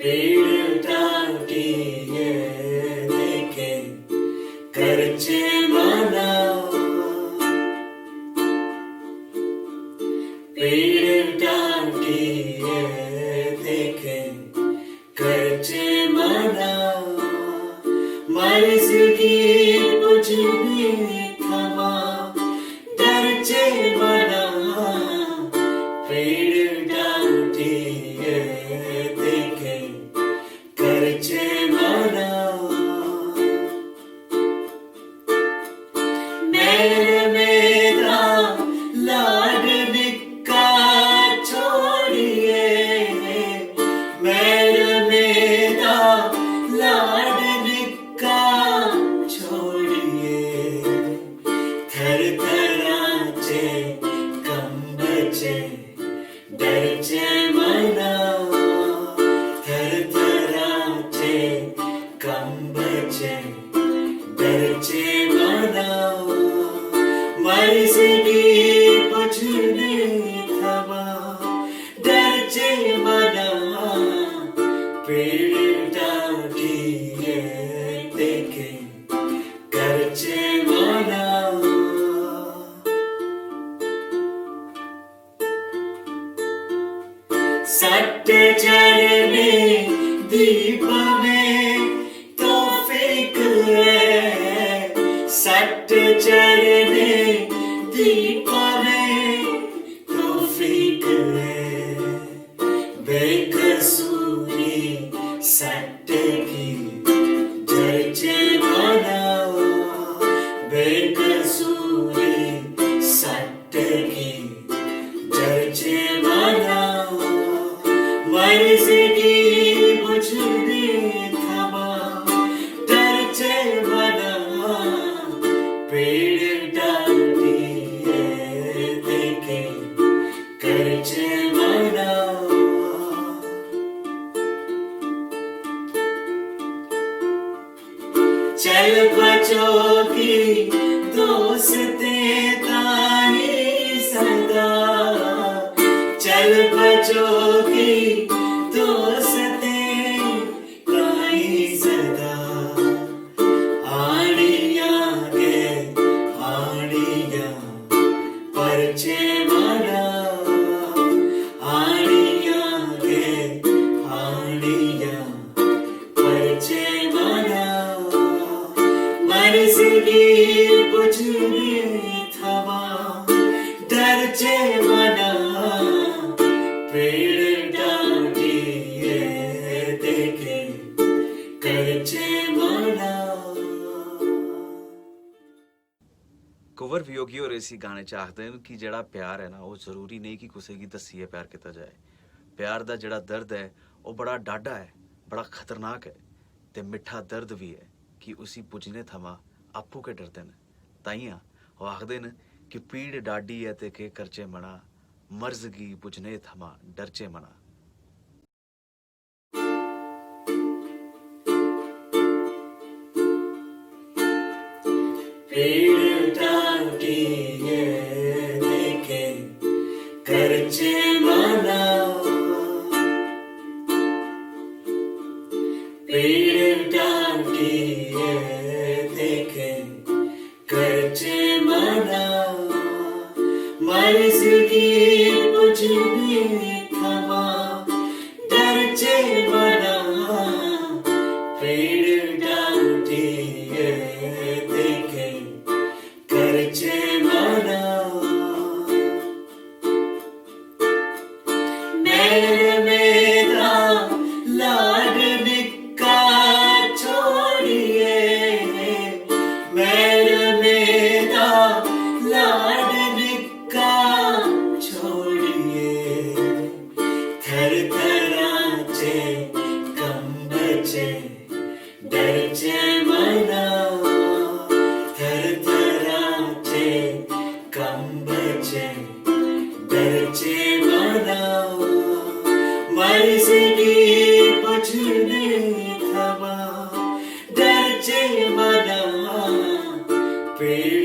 पेड़ टाटी ये देखे करचे माना पेड़ टाटी ये देखे करचे माना मर्ज की बुझने थमा डरचे बना पेड़ टाटी ये देखे करचे माना मेरे मेरा लाड निका छोड़िए मेरे मेरा लाड निका छोड़िए थर थराचे कंबचे डरचे मना थर थराचे कंबचे डरचे मना मर्ज की बुझने थमा डरचे मना पेड़ टाटी ये देखे करचे मना सत्य चरणे दीप में तौफीक है सत्य चरणे दीप में तौफीक है बेकसूरी सत्य की चर्चे माना बेकसूरी सत्य की चर्चे माना मर्ज की बुझने थमा डरचे बना पेड़ टाटी ये देखे करचे बना चल बचो की दोस्ते ताही सदा चल बचो की दोस्ते ताही सदा आड़िया गे आड़िया परचे मना आड़िया गे आड़िया परचे मना मर्ज की बुझने थमा डरचे मना पेड़ टाटी ये देखे करचे मना कुंवर वियोगी और इसी गाने च आखदे न कि जेड़ा प्यार है ना वो जरूरी नहीं कि कुसै गी दस्सियै प्यार कीता जाए प्यार दा जेड़ा दर्द है वो बड़ा डाढा है बड़ा खतरनाक है ते मिठा दर्द भी है कि उसी पुजने थमा आपू के डरदे न ताइयां वो आखदे न कि पीड़ डाडी है ते के करचे मना मर्ज गी पुजने थमा डरचे मना पेड़ टाटी ये देखे करचे मना पेड़ टाटी ये देखे करचे मना मर्ज की बुझने थमा डरचे बना पेड़ टाटी ये देखे करचे मना मेरे मेरा लाड निका छोड़िए मेरे मेरा लाड निका छोड़िए थर थराचे कंबचे डरचे मना थर थराचे कंबचे डरचे मना मर्ज की बुझने थमा डरचे मना पेड़